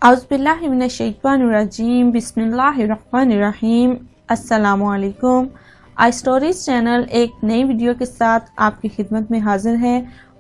औज़ुबिल्लाहि मिनश्शैतानिर्रजीम बिस्मिल्लाहिर्रहमानिर्रहीम। अस्सलामु अलैकुम। आई स्टोरीज चैनल एक नई वीडियो के साथ आपकी खिदमत में हाजिर है।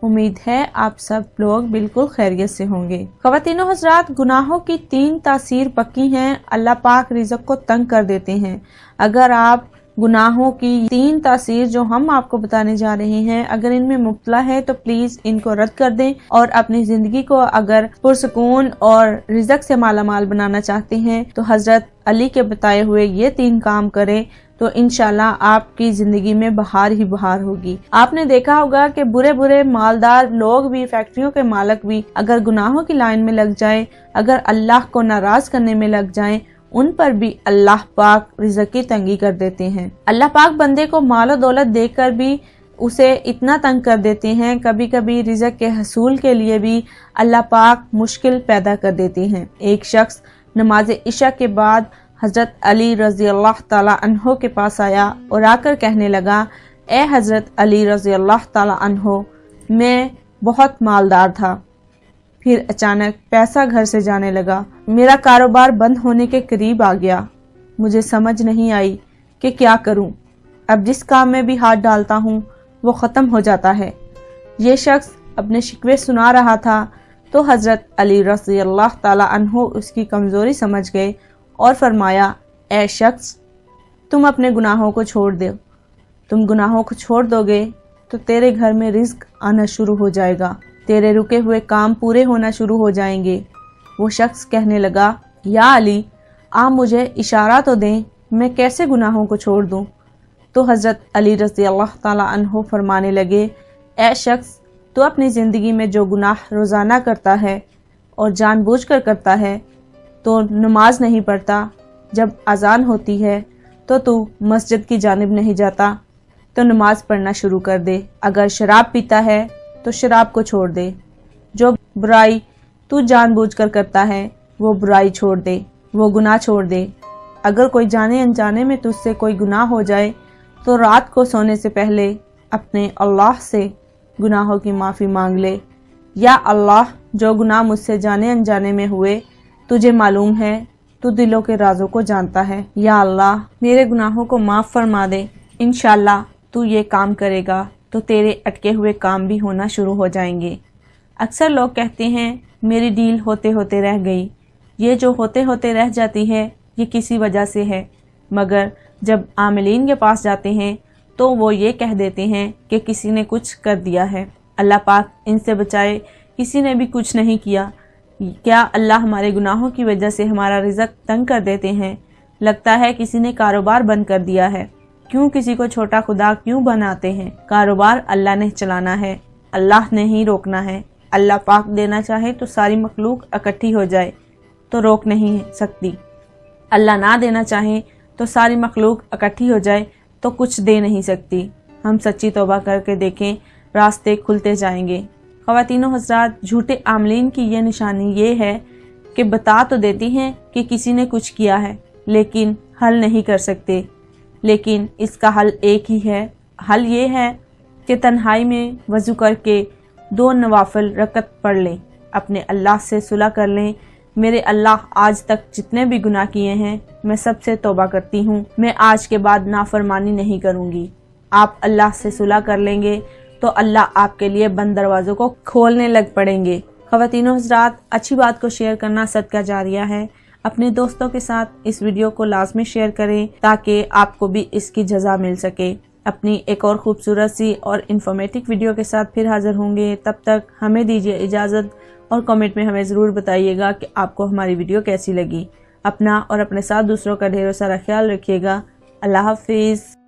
उम्मीद है आप सब लोग बिल्कुल खैरियत से होंगे। ख़वातीनो हज़रात, गुनाहों की 3 तासीर पक्की हैं। अल्लाह पाक रिज़्क़ को तंग कर देते हैं। अगर आप गुनाहों की 3 तासीर जो हम आपको बताने जा रहे हैं, अगर इनमें मुब्तला है तो प्लीज इनको रद्द कर दें और अपनी जिंदगी को अगर पुरसुकून और रिज़्क़ से मालामाल बनाना चाहते हैं तो हजरत अली के बताए हुए ये 3 काम करें तो इंशाल्लाह आपकी जिंदगी में बहार ही बहार होगी। आपने देखा होगा कि बुरे बुरे मालदार लोग भी, फैक्ट्रियों के मालिक भी अगर गुनाहों की लाइन में लग जाएं, अगर अल्लाह को नाराज करने में लग जाएं, उन पर भी अल्लाह पाक रिज़्क़ की तंगी कर देते हैं। अल्लाह पाक बंदे को माल और दौलत देकर भी उसे इतना तंग कर देते हैं, कभी कभी रिज़्क़ के हसूल के लिए भी अल्लाह पाक मुश्किल पैदा कर देते हैं। एक शख्स नमाज इशा के बाद हजरत अली रज़ी अल्लाह ताला अन्हो के पास आया और आकर कहने लगा, ए हजरत अली रज़ी अल्लाह ताला अन्हो, मैं बहुत मालदार था, फिर अचानक पैसा घर से जाने लगा, मेरा कारोबार बंद होने के करीब आ गया, मुझे समझ नहीं आई कि क्या करूं। अब जिस काम में भी हाथ डालता हूं वो ख़त्म हो जाता है। ये शख्स अपने शिकवे सुना रहा था तो हजरत अली रज़ी अल्लाह ताला अन्हो उसकी कमज़ोरी समझ गए और फरमाया, ए शख्स, तुम अपने गुनाहों को छोड़ दो। तुम गुनाहों को छोड़ दोगे तो तेरे घर में रिज़्क़ आना शुरू हो जाएगा, तेरे रुके हुए काम पूरे होना शुरू हो जाएंगे। वो शख्स कहने लगा, या अली, आप मुझे इशारा तो दें, मैं कैसे गुनाहों को छोड़ दूं। तो हजरत अली रज़ी अल्लाह ताला अन्हो फरमाने लगे, ए शख्स, तो अपनी ज़िंदगी में जो गुनाह रोज़ाना करता है और जानबूझकर करता है, तो नमाज नहीं पढ़ता, जब अजान होती है तो तू मस्जिद की जानिब नहीं जाता, तो नमाज पढ़ना शुरू कर दे। अगर शराब पीता है तो शराब को छोड़ दे। जो बुराई तू जानबूझकर करता है वो बुराई छोड़ दे, वो गुनाह छोड़ दे। अगर कोई जाने अनजाने में तुझसे कोई गुनाह हो जाए तो रात को सोने से पहले अपने अल्लाह से गुनाहों की माफ़ी मांग ले। या अल्लाह, जो गुनाह मुझसे जाने अनजाने में हुए तुझे मालूम है, तू दिलों के राजों को जानता है। या अल्लाह, मेरे गुनाहों को माफ़ फरमा दे। इंशाल्लाह तू ये काम करेगा तो तेरे अटके हुए काम भी होना शुरू हो जाएंगे। अक्सर लोग कहते हैं मेरी डील होते होते रह गई। ये जो होते होते रह जाती है ये किसी वजह से है, मगर जब आमिलीन के पास जाते हैं तो वो ये कह देते हैं कि किसी ने कुछ कर दिया है। अल्लाह पाक इनसे बचाए, किसी ने भी कुछ नहीं किया। क्या अल्लाह हमारे गुनाहों की वजह से हमारा रिज़्क़ तंग कर देते हैं? लगता है किसी ने कारोबार बंद कर दिया है। क्यों किसी को छोटा खुदा क्यों बनाते हैं? कारोबार अल्लाह ने चलाना है, अल्लाह ने ही रोकना है। अल्लाह पाक देना चाहे तो सारी मखलूक इकट्ठी हो जाए तो रोक नहीं सकती। अल्लाह ना देना चाहे तो सारी मखलूक इकट्ठी हो जाए तो कुछ दे नहीं सकती। हम सच्ची तौबा करके देखें, रास्ते खुलते जाएंगे। ख़वातीनो हज़रात, झूठे आमलीन की ये निशानी ये है कि बता तो देती हैं कि किसी ने कुछ किया है लेकिन हल नहीं कर सकते। लेकिन इसका हल एक ही है। हल ये है कि तन्हाई में वज़ू करके 2 नवाफिल रकत पढ़ लें, अपने अल्लाह से सुलह कर लें। मेरे अल्लाह, आज तक जितने भी गुनाह किए हैं मैं सबसे तौबा करती हूँ, मैं आज के बाद नाफरमानी नहीं करूँगी। आप अल्लाह से सुलह कर लेंगे तो अल्लाह आपके लिए बंद दरवाज़ों को खोलने लग पड़ेंगे। ख़वातीनो हज़रात, अच्छी बात को शेयर करना सदका जारिया है। अपने दोस्तों के साथ इस वीडियो को लाजमी शेयर करें ताकि आपको भी इसकी जज़ा मिल सके। अपनी एक और खूबसूरत सी और इन्फॉर्मेटिव वीडियो के साथ फिर हाजिर होंगे। तब तक हमें दीजिए इजाज़त और कमेंट में हमें ज़रूर बताइएगा कि आपको हमारी वीडियो कैसी लगी। अपना और अपने साथ दूसरों का ढेरों सारा ख्याल रखिएगा। अल्लाह हाफिज़।